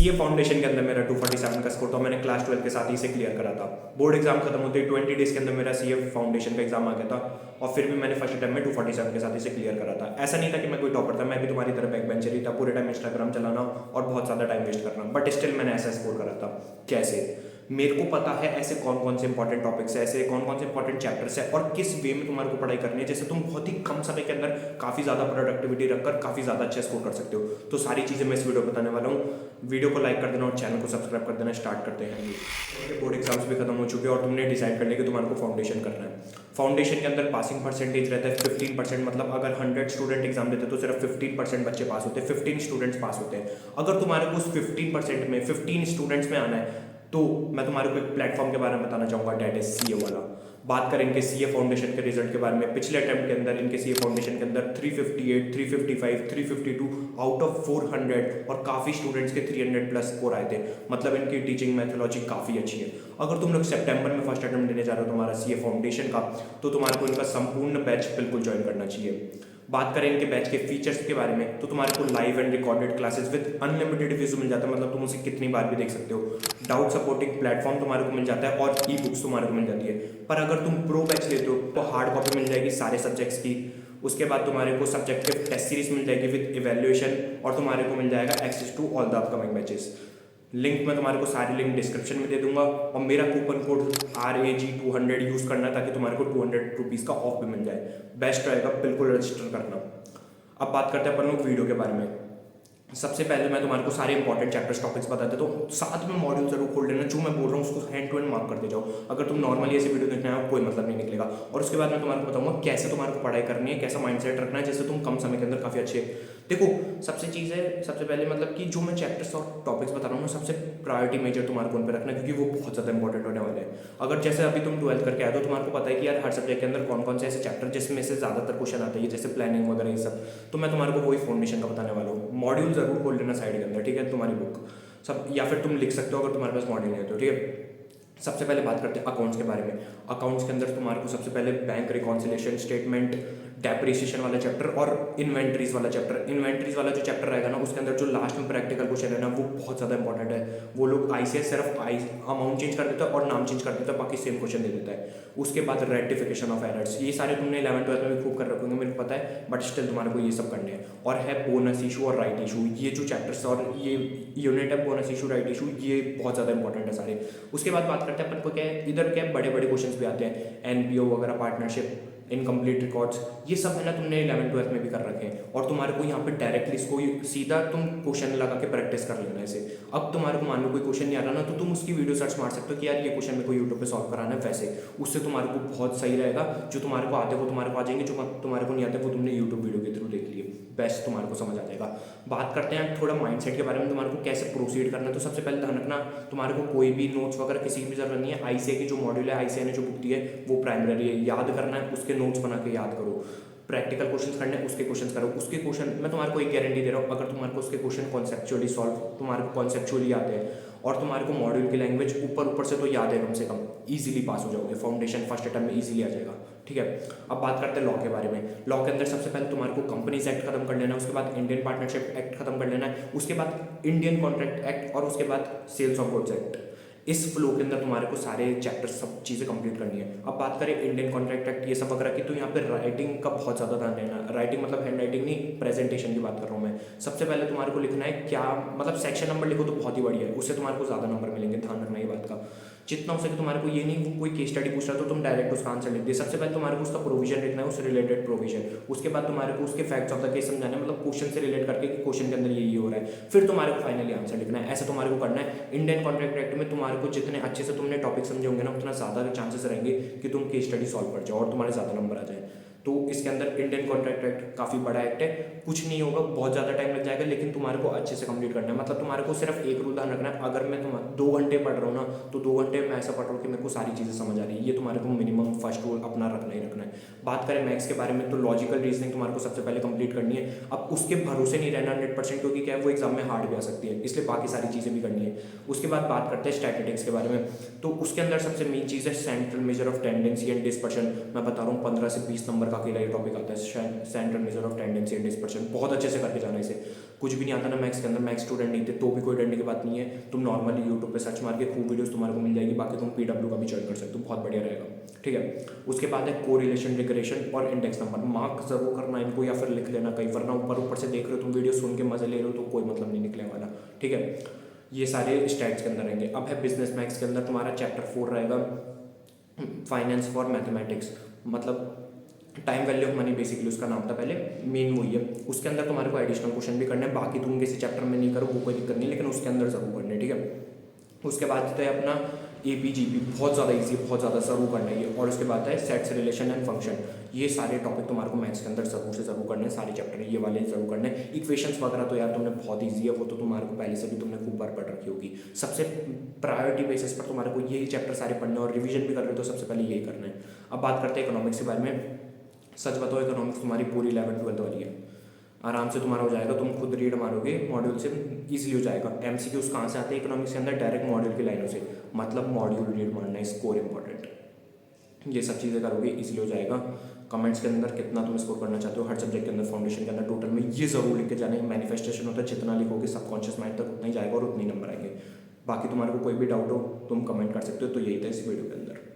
CA foundation के अंदर मेरा 247 का स्कोर था, मैंने क्लास 12 के साथ ही इसे क्लियर करा था। बोर्ड एग्जाम खत्म होते ही 20 डेज के अंदर मेरा सीए फाउंडेशन का एग्जाम आ गया था और फिर भी मैंने फर्स्ट अटेम्प्ट में 247 के साथ इसे क्लियर करा था। ऐसा नहीं था कि मैं कोई टॉपर था, मैं भी तुम्हारी तरह बैक बेंचर ही था, पूरे टाइम इंस्टाग्राम चलाना और बहुत ज़्यादा टाइम वेस्ट करना, बट स्टिल मैंने ऐसा स्कोर करा था। कैसे? मेरे को पता है ऐसे कौन कौन से इंपॉर्टेंट टॉपिक्स है, ऐसे कौन कौन से इंपॉर्टेंट चैप्टर्स है और किस वे में तुम्हारे को पढ़ाई करनी है, जैसे तुम बहुत ही कम समय के अंदर काफ़ी ज़्यादा प्रोडक्टिविटी रखकर काफ़ी ज़्यादा अच्छा स्कोर कर सकते हो। तो सारी चीज़ें मैं इस वीडियो बताने वाला हूँ। वीडियो को लाइक कर देना और चैनल को सब्सक्राइब कर देना। स्टार्ट करते हैं। बोर्ड एग्जाम्स भी खत्म हो चुके हैं और तुमने डिसाइड कर लिया कि तुम्हारे को फाउंडेशन करना है। फाउंडेशन के अंदर पासिंग परसेंटेज रहता है 15%, मतलब अगर 100 स्टूडेंट एग्जाम देते तो सिर्फ 15% बच्चे पास होते हैं, 15 स्टूडेंट्स पास होते हैं। अगर तुम्हारे को उस 15% में 15 स्टूडेंट्स में आना है तो मैं तुम्हारे को एक प्लेटफॉर्म के बारे में बताना चाहूँगा, डेट इज सीए वाला। बात करें इनके सीए फाउंडेशन के रिजल्ट के बारे में, पिछले अटेम्प्ट के अंदर इनके सीए फाउंडेशन के अंदर 358, 355, 352 आउट ऑफ 400 और काफ़ी स्टूडेंट्स के 300 प्लस स्कोर आए थे। मतलब इनकी टीचिंग मैथोलॉजी काफ़ी अच्छी है। अगर तुम लोग सितंबर में फर्स्ट अटेम्प्ट देने जा रहे हो तुम्हारा सीए फाउंडेशन का, तो तुम्हारे को इनका संपूर्ण बैच बिल्कुल ज्वाइन करना चाहिए। बात करें इनके बैच के फीचर्स के बारे में, तो तुम्हारे को live and recorded classes with unlimited views मिल जाता है, मतलब तुम उसे कितनी बार भी देख सकते हो। डाउट सपोर्टिंग प्लेटफॉर्म तुम्हारे को मिल जाता है और ई बुक्स तुम्हारे को मिल जाती है। पर अगर तुम प्रो बैच लेते हो तो हार्ड कॉपी मिल जाएगी सारे सब्जेक्ट्स की। उसके बाद तुम्हारे को सब्जेक्टिव टेस्ट सीरीज मिल जाएगी विद इवेल्युएशन और तुम्हारे को मिल जाएगा access to all the upcoming batches. Link मैं तुम्हारे को सारी लिंक डिस्क्रिप्शन में दे दूंगा और मेरा कूपन कोड RAG200 यूज़ करना है ताकि तुम्हारे को 200 रुपीज़ का ऑफ भी मिल जाए। बेस्ट रहेगा, बिल्कुल रजिस्टर करना। अब बात करते हैं अपन लोग वीडियो के बारे में। सबसे पहले मैं तुम्हारे को सारे इंपॉर्टेंट चैप्टर्स टॉपिक्स बताते तो साथ में मॉड्यूल जरूर खोल लेना, जो मैं बोल रहा हूँ उसको हैंड टू हैंड मार्क करते जाओ। अगर तुम नॉर्मली ऐसे वीडियो देखने आओ कोई मतलब नहीं निकलेगा। और उसके बाद मैं तुम्हारे को बताऊंगा कैसे तुम्हारे को पढ़ाई करनी है, कैसा माइंडसेट रखना है, जैसे तुम कम समय के अंदर काफ़ी अच्छे। देखो सबसे चीज़ है, सबसे पहले मतलब कि जो मैं चैप्टर्स और टॉपिक्स बता रहा हूँ ना, सबसे प्रायोरिटी मेजर तुम्हारे को उन पर रखना है, क्योंकि वो बहुत ज़्यादा इंपॉर्टेंट होने वाले हैं। अगर जैसे अभी तुम 12th करके आए तो तुम्हारे को पता है कि यार हर सब्जेक्ट के अंदर कौन कौन से ऐसे चैप्टर जिसमें से ज़्यादातर क्वेश्चन आते हैं, जैसे प्लानिंग वगैरह ये सब, तो मैं तुम्हारे को वही फाउंडेशन का बताने वाला हूँ। मॉड्यूल जरूर खोल लेना साइड के अंदर, ठीक है, तुम्हारी बुक सब, या फिर तुम लिख सकते हो अगर तुम्हारे पास मॉड्यूल नहीं है तो, ठीक है। सबसे पहले बात करते हैं अकाउंट्स के बारे में। अकाउंट्स के अंदर तुम्हारे को सबसे पहले बैंक रिकॉन्सिलेशन स्टेटमेंट, डेप्रिसिएशन वाला चैप्टर और इन्वेंट्रीज वाला चैप्टर। इन्वेंट्रीज वाला जो चैप्टर रहेगा ना, उसके अंदर जो लास्ट में प्रैक्टिकल क्वेश्चन है ना, वो बहुत ज़्यादा इंपॉर्टेंट है। वो लोग ICS सिर्फ अमाउंट चेंज कर देता है और नाम चेंज कर देता है, बाकी सेम क्वेश्चन दे देता है। उसके बाद रेक्टिफिकेशन ऑफ एरर्स, ये सारे तुमने 11th-12th में भी खूब कर रखे होंगे, मेरे को पता है, बट स्टिल तुम्हारे को ये सब करने हैं। और है बोनस इशू और राइट इशू, ये जो चैप्टर्स और ये यूनिट है बोनस इशू राइट इशू, ये बहुत ज़्यादा इंपॉर्टेंट है सारे। उसके बाद बात करते हैं अपन को क्या है, इधर क्या बड़े बड़े क्वेश्चंस भी आते हैं, NPO वगैरह, पार्टनरशिप, इनकम्प्लीट रिकॉर्ड्स, ये सब है ना तुमने 11th-12th में भी कर रखे हैं। और तुम्हारे को यहाँ पे डायरेक्टली इसको सीधा तुम क्वेश्चन लगा के प्रैक्टिस कर लेना इसे। अब तुम्हारे को मान लो कोई क्वेश्चन नहीं आ रहा ना, तो तुम उसकी वीडियो सर्च मार सकते हो कि यार ये क्वेश्चन मेरे को यूट्यूब पे सॉल्व कराना है, वैसे उससे तुम्हारे को बहुत सही रहेगा। जो तुम्हारे को आते हैं वो तुम्हारे को आ जाएंगे, जो तुम्हारे को नहीं आते वो तुमने यूट्यूब वीडियो के थ्रू देख लिए, बेस्ट तुम्हारे को समझ आ जाएगा। बात करते हैं थोड़ा माइंडसेट के बारे में, तुम्हारे को कैसे प्रोसीड करना है। तो सबसे पहले ध्यान रखना, तुम्हारे को कोई भी नोट्स वगैरह किसी की भी जरूरत नहीं है। ICA की जो मॉड्यूल है, ICA ने जो बुक दी है वो प्राइमरी है, याद करना है, उसके नोट्स बना के याद करो। प्रैक्टिकल क्वेश्चंस करने हैं, उसके क्वेश्चंस करो। उसके क्वेश्चन मैं तुम्हारे को एक गारंटी दे रहा हूँ, अगर तुम्हारे को उसके क्वेश्चन कॉन्सेप्चुअली सॉल्व, तुम्हारे को कॉन्सेप्चुअली आते हैं और तुम्हारे को मॉड्यूल की लैंग्वेज ऊपर से तो याद है कम से कम, इजीली पास हो जाओगे। फाउंडेशन फर्स्ट अटेम्प्ट में इजीली आ जाएगा, ठीक है। अब बात करते हैं लॉ के बारे में। लॉ के अंदर सबसे पहले तुम्हारे को कंपनीज एक्ट खत्म कर लेना है, उसके बाद इंडियन पार्टनरशिप एक्ट खत्म कर लेना है, उसके बाद इंडियन कॉन्ट्रैक्ट एक्ट और उसके बाद सेल्स ऑफ गुड्स एक्ट। इस फ्लो के अंदर तुम्हारे को सारे चैप्टर सब चीज़ें कंप्लीट करनी है। अब बात करें इंडियन कॉन्ट्रैक्ट एक्ट ये सब वगैरह की, तो यहाँ पे राइटिंग का बहुत ज़्यादा ध्यान देना। राइटिंग मतलब हैंड राइटिंग नहीं, प्रेजेंटेशन की बात कर रहा हूँ मैं। सबसे पहले तुम्हारे को लिखना है क्या, मतलब सेक्शन नंबर लिखो तो बहुत ही बढ़िया है, उससे तुम्हारे को ज़्यादा नंबर मिलेंगे, ध्यान रखना ये बात का। जितना हो सके तुम्हारे को ये नहीं वो कोई केस स्टडी पूछ रहा तो तुम डायरेक्ट उसका आंसर लिख दे। सबसे पहले तुम्हारे को उसका प्रोविजन लिखना है, उससे रिलेटेड प्रोविजन। उसके बाद तुम्हारे को उसके फैक्ट्स ऑफ द केस समझाना है, मतलब क्वेश्चन से रिलेट करके कि क्वेश्चन के अंदर ये हो रहा है, फिर तुम्हारे को फाइनली आंसर लिखना है। ऐसे तुम्हारे को करना है। इंडियन कॉन्ट्रैक्ट एक्ट में तुम्हारे को जितने अच्छे से तुमने टॉपिक समझे होंगे ना, उतना ज़्यादा चांसेस रहेंगे कि तुम केस स्टडी सॉल्व कर जाओ और तुम्हारे ज़्यादा नंबर आ जाए। तो इसके अंदर इंडियन कॉन्ट्रैक्ट एक्ट काफ़ी बड़ा एक्ट है, कुछ नहीं होगा, बहुत ज़्यादा टाइम लग जाएगा, लेकिन तुम्हारे को अच्छे से कंप्लीट करना है। मतलब तुम्हारे को सिर्फ एक रूल ध्यान रखना है, अगर मैं 2 घंटे पढ़ रहा हूँ ना, तो 2 घंटे में ऐसा पढ़ रहा हूँ कि मेरे को सारी चीज़ें समझ आ रही है। ये तुम्हारे को मिनिमम फर्स्ट रूल अपना रखना ही रखना है। बात करें मैथ्स के बारे में, तो लॉजिकल रीजनिंग तुम्हारे को सबसे पहले कंप्लीट करनी है। अब उसके भरोसे नहीं रहना 100%, क्योंकि क्या है वो एग्जाम में हार्ड भी आ सकती है, इसलिए बाकी सारी चीज़ें भी करनी है। उसके बाद बात करते हैं स्टैटिस्टिक्स के बारे में। तो उसके अंदर सबसे मेन चीज़ है central measure of tendency and dispersion. मैं बता रहा हूँ 15 से 20 नंबर का अकेला ये टॉपिक आता है, centre measure of tendency and dispersion, बहुत अच्छे से करके जाना इसे। कुछ भी नहीं आता ना मैथ्स के अंदर, मैथ्स स्टूडेंट नहीं थे तो भी कोई डरने की बात नहीं है, तुम नॉर्मली यूट्यूब पे सर्च मार के खूब वीडियोस तुम्हारे को मिल जाएगी। बाकी तुम पीडब्ल्यू का भी ज्वाइन कर सकते हो, बहुत बढ़िया रहेगा, ठीक है। उसके बाद है कोरिलेशन, रिग्रेशन और इंडेक्स नंबर। मार्क जरूर करना इनको या फिर लिख लेना कहीं, वरना ऊपर से देख रहे हो तुम वीडियो सुन के मजे ले रहे हो तो कोई मतलब नहीं निकले वाला, ठीक है। ये सारे स्टैट्स के अंदर रहेंगे। अब है बिजनेस मैथ्स के अंदर तुम्हारा चैप्टर 4 रहेगा, फाइनेंस फॉर मैथमेटिक्स, मतलब time value of money basically उसका नाम था पहले, मेन वही है। उसके अंदर तुम्हारे को एडिशनल क्वेश्चन भी करने हैं, बाकी तुम किसी चैप्टर में नहीं करो वो कोई दिक्कत नहीं, लेकिन उसके अंदर जरूर करने, ठीक है। उसके बाद है अपना APGP, बहुत ज़्यादा ईजी, बहुत ज़्यादा जरूर करना है ये। और उसके बाद है सेट्स, रिलेशन एंड फंक्शन। ये सारे टॉपिक तुम्हारे को मैथ्स के अंदर जरूर से जरूर करने हैं, सारे चैप्टर ये वाले जरूर करने हैं। इक्वेशंस वगैरह तो यार तुमने बहुत ईजी है, वो तो तुम्हारे को पहले से भी तुमने खूब बार पढ़ रखी होगी। सबसे प्रायोरिटी बेसिस पर तुम्हारे को यही चैप्टर सारे पढ़ने और रिविजन भी कर रहे हो तो सबसे पहले यही करना है। अब बात करते हैं इकोनॉमिक्स के बारे में। सच बताओ इकोनॉमिक्स तुम्हारी पूरी 11th-12th वाली है, आराम से तुम्हारा हो जाएगा, तुम खुद रीड मारोगे मॉड्यूल से इजीली हो जाएगा। MCQs कहाँ से आते हैं इकोनॉमिक्स के अंदर? डायरेक्ट मॉड्यूल की लाइनों से, मतलब मॉड्यूल रीड मारना है, स्कोर इंपॉर्टेंट। ये सब चीज़ें करोगे इजीली हो जाएगा। कमेंट्स के अंदर कितना तुम स्कोर करना चाहते हो हर सब्जेक्ट के अंदर, फाउंडेशन के अंदर, टोटल में ये जरूर लिख के जाना है। मैनिफेस्टेशन होता है, जितना लिखोगे सबकॉन्शियस माइंड तक उतना ही जाएगा और उतने ही नंबर आएंगे। बाकी तुम्हारे को कोई भी डाउट हो तुम कमेंट कर सकते हो। तो यही था इस वीडियो के अंदर।